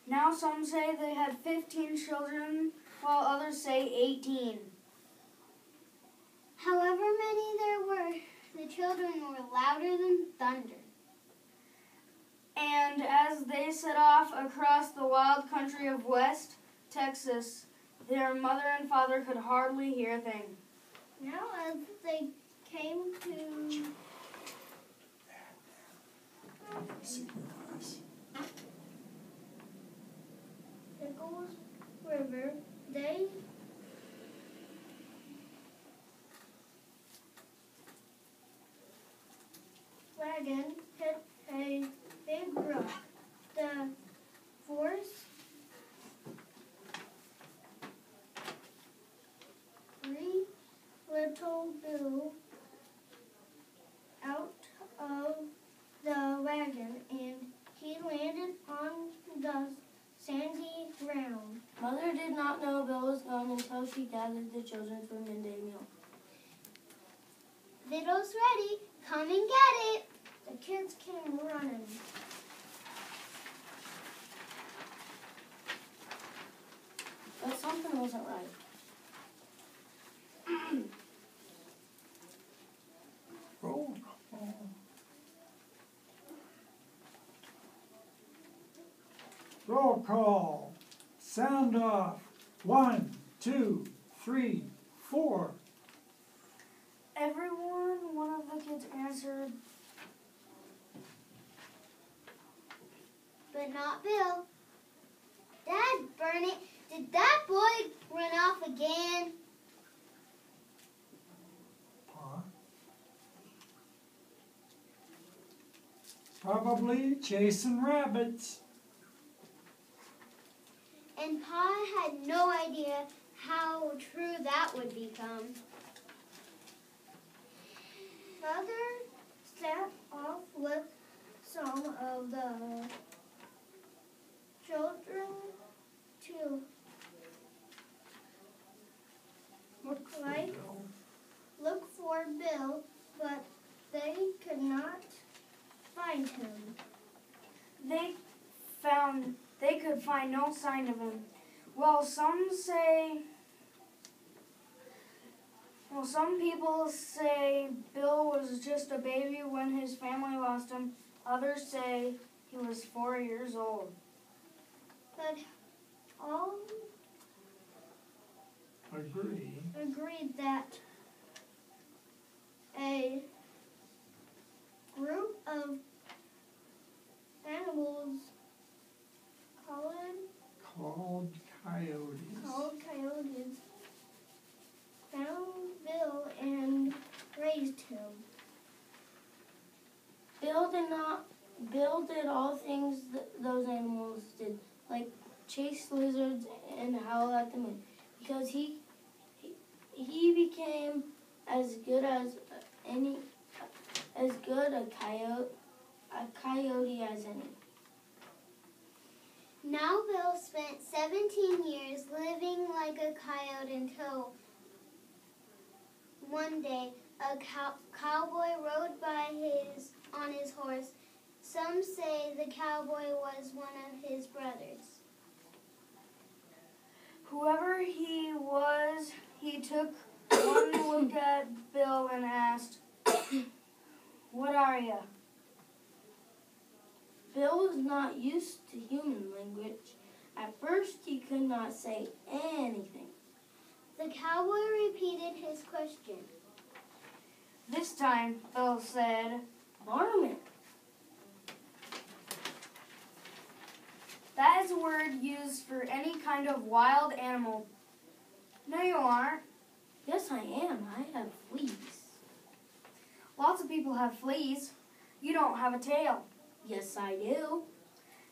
Now some say they had 15 children, while others say 18. However many there were, the children were louder than thunder. And as they set off across the wild country of West Texas, their mother and father could hardly hear a thing. Now as they came to Pickles River, they wagon hit a big rock. The force three little Bill out of the wagon, and he landed on the sandy ground. Mother did not know Bill was gone until she gathered the children for midday meal. Fiddle's ready. Come and get it. The kids came running. But something wasn't right. Roll call. Roll call. Sound off. 1, 2, 3, 4. One of the kids answered, But not Bill. Dad, burn it. Did that boy run off again? Pa? Probably chasing rabbits. And Pa had no idea how true that would become. Mother set off with some of the children to look for Bill, but they could not find him. They could find no sign of him. Some people say Bill was just a baby when his family lost him. Others say he was 4 years old. But all agreed that a group of animals called coyotes found Bill and raised him. Bill did all things those animals did, like chase lizards and howl at the moon, because he became as good a coyote as any. Now Bill spent 17 years living like a coyote until one day a cowboy rode by on his horse. Some say the cowboy was one of his brothers. Whoever he was, he took one look at Bill and asked, "What are you?" Bill was not used to human language. At first, he could not say anything. The cowboy repeated his question. This time, Bill said, "Varmint." That is a word used for any kind of wild animal. No, you aren't. Yes, I am. I have fleas. Lots of people have fleas. You don't have a tail. Yes, I do.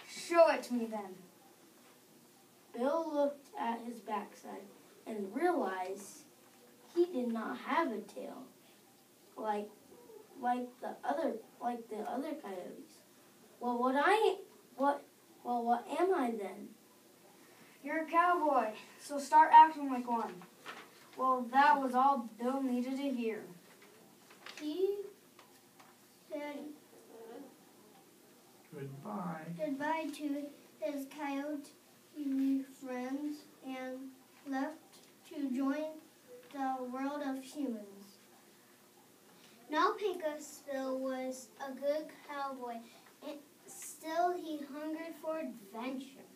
Show it to me then. Bill looked at his backside and realized he did not have a tail, like the other coyotes. What am I then? You're a cowboy, so start acting like one. Well, that was all Bill needed to hear. He said goodbye to his coyote friends and left to join the world of humans. Now Pecos was a good cowboy, and still he hungered for adventure.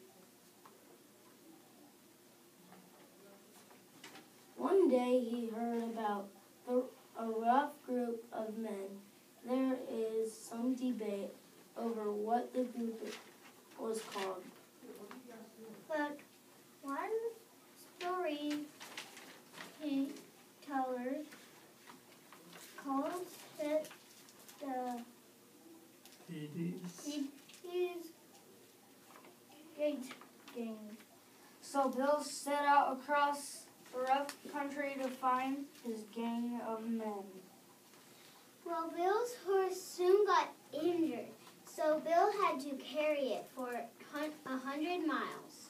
One day he heard about a rough group of men. There is some debate over what the group was called. But one storyteller calls it the Hades. Gate Gang. So Bill set out across the rough country to find his gang of men. Well, Bill's horse soon got injured, so Bill had to carry it for 100 miles.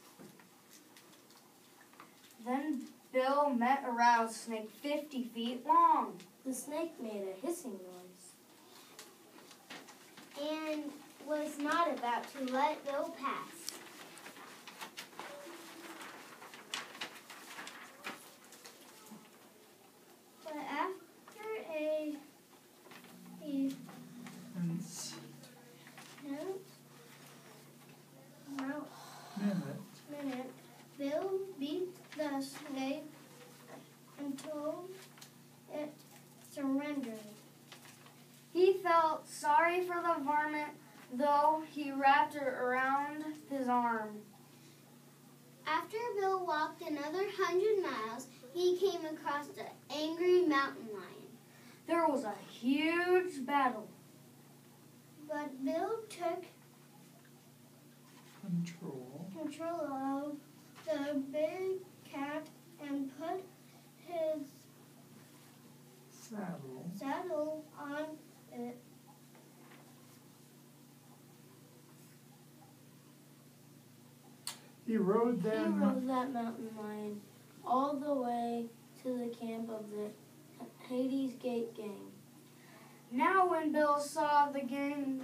Then Bill met a rattlesnake 50 feet long. The snake made a hissing noise. And was not about to let Bill pass. But after a minute, Bill beat the snake until it surrendered. He felt sorry for the varmint, though he wrapped it around his arm. After Bill walked another 100 miles, he came across an angry mountain lion. There was a huge battle. But Bill took control of the big cat and put his saddle on it. He rode He that. rode that mountain lion all the way to the camp of the Hades Gate Gang. Now when Bill saw the gang,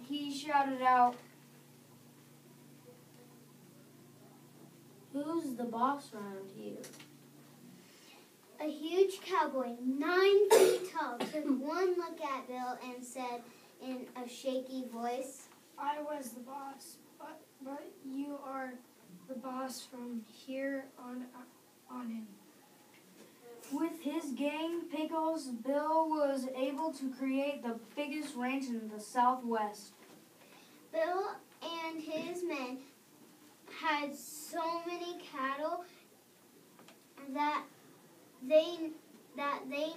he shouted out, "Who's the boss around here?" A huge cowboy, 9 feet tall, took one look at Bill and said in a shaky voice, I was the boss, but you are the boss from here on in. with his gang, Pecos, Bill was able to create the biggest ranch in the Southwest. Bill and his men had so many cattle that they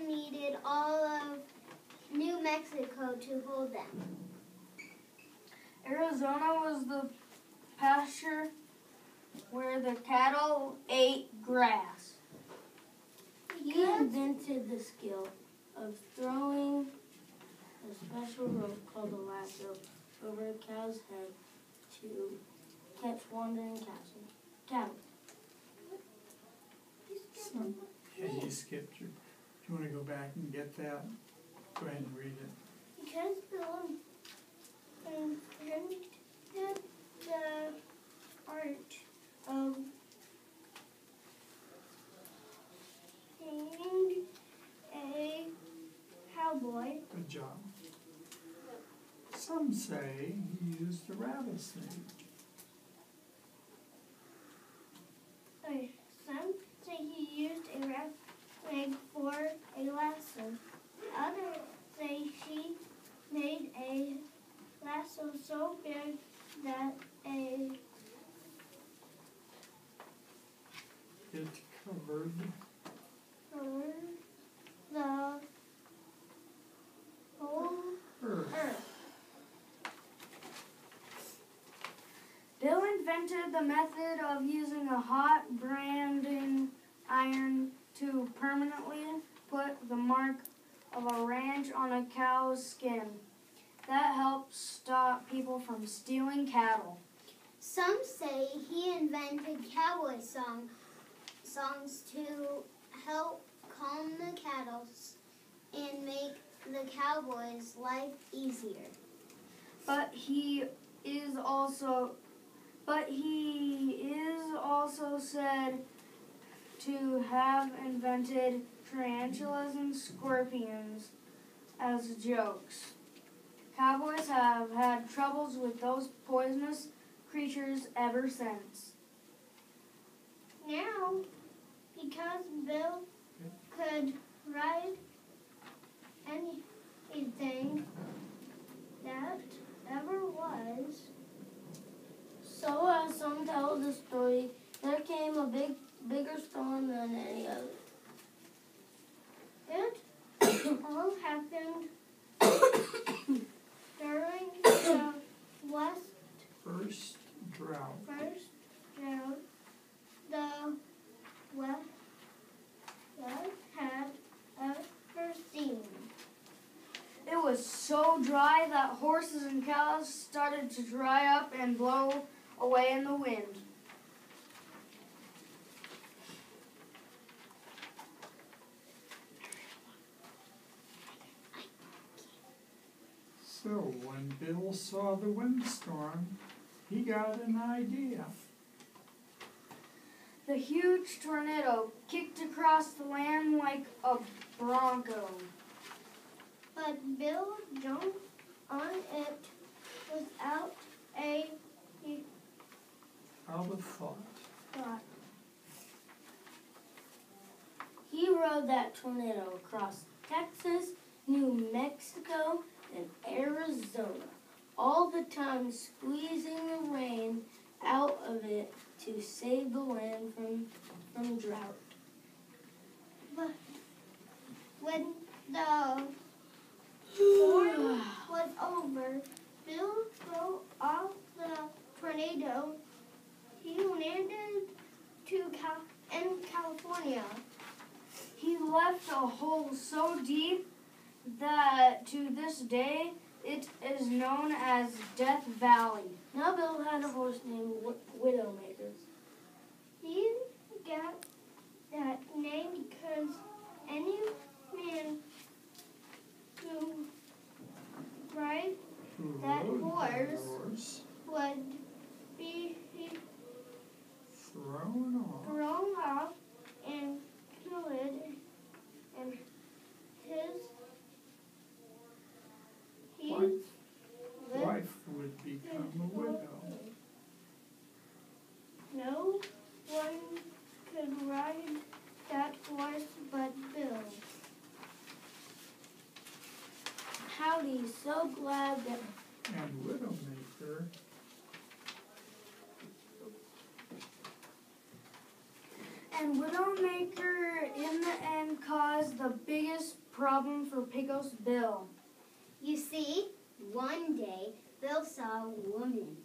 needed all of New Mexico to hold them. Arizona was the pasture where the cattle ate grass. He invented the skill of throwing a special rope called a lasso over a cow's head to catch wandering cattle. Yeah, you skipped your. Do you want to go back and get that? Go ahead and read it. Because Bill invented the art of being a cowboy. Good job. Some say he used a rattlesnake. Some say he used a rattlesnake for a lasso. Others say he made a lasso so big that It covered. the whole earth. Bill invented the method of using a hot branding iron to permanently put the mark of a ranch on a cow's skin. That helps stop people from stealing cattle. Some say he invented cowboy songs to help calm the cattle and make the cowboys' life easier. But he is also But he is also said to have invented tarantulas and scorpions as jokes. Cowboys have had troubles with those poisonous creatures ever since. Now, because Bill could ride anything that ever was, So as some tell the story, there came a bigger storm than any other. it all happened during the West First drought. first drought the West had ever seen. It was so dry that horses and cows started to dry up and blow away in the wind. So when Bill saw the windstorm, he got an idea. The huge tornado kicked across the land like a bronco. But Bill jumped on it without a Out of thought. thought. He rode that tornado across Texas, New Mexico, and Arizona, all the time squeezing the rain out of it to save the land from drought. But when the storm was over, Bill flew off the tornado. He landed in California. He left a hole so deep that to this day it is known as Death Valley. Now Bill had a horse named Widowmaker. He got that name because any man who ride Who That rode horse would be thrown off. thrown off and killed, and Wife, lived. wife would become a widow. No one could ride that horse but Bill. Howdy, so glad that And Widowmaker And Widowmaker in the end caused the biggest problem for Pecos Bill. You see, one day Bill saw a woman.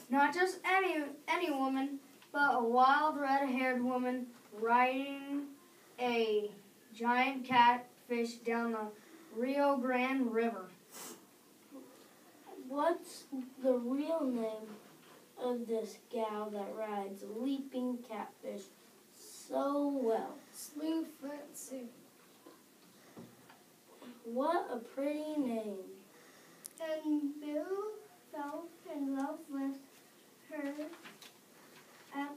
Not just any woman, but a wild red-haired woman riding a giant catfish down the Rio Grande River. what's the real name of this gal that rides leaping catfish so well? Slue Foot Sue. What a pretty name. And Bill fell in love with her at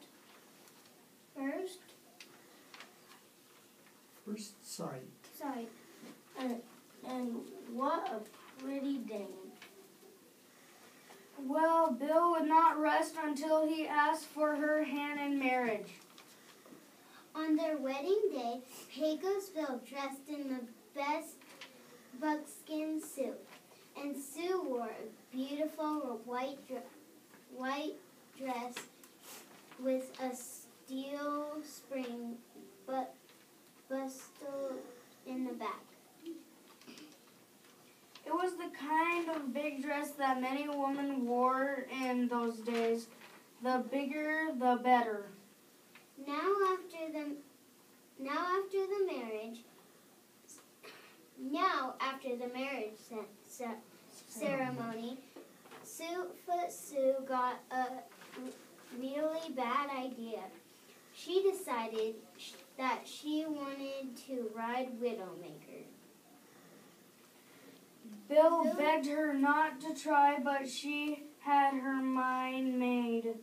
first sight. sight. And what a pretty dame. Well, Bill would not rest until he asked for her hand in marriage. On their wedding day, Pecos Bill dressed in the best buckskin suit, and Sue wore a beautiful white dress with a steel spring bustle in the back. It was the kind of big dress that many women wore in those days. The bigger, the better. Now after the marriage ceremony, Foot Sue got a really bad idea. She decided that she wanted to ride Widowmaker. Bill begged her not to try, but she had her mind made.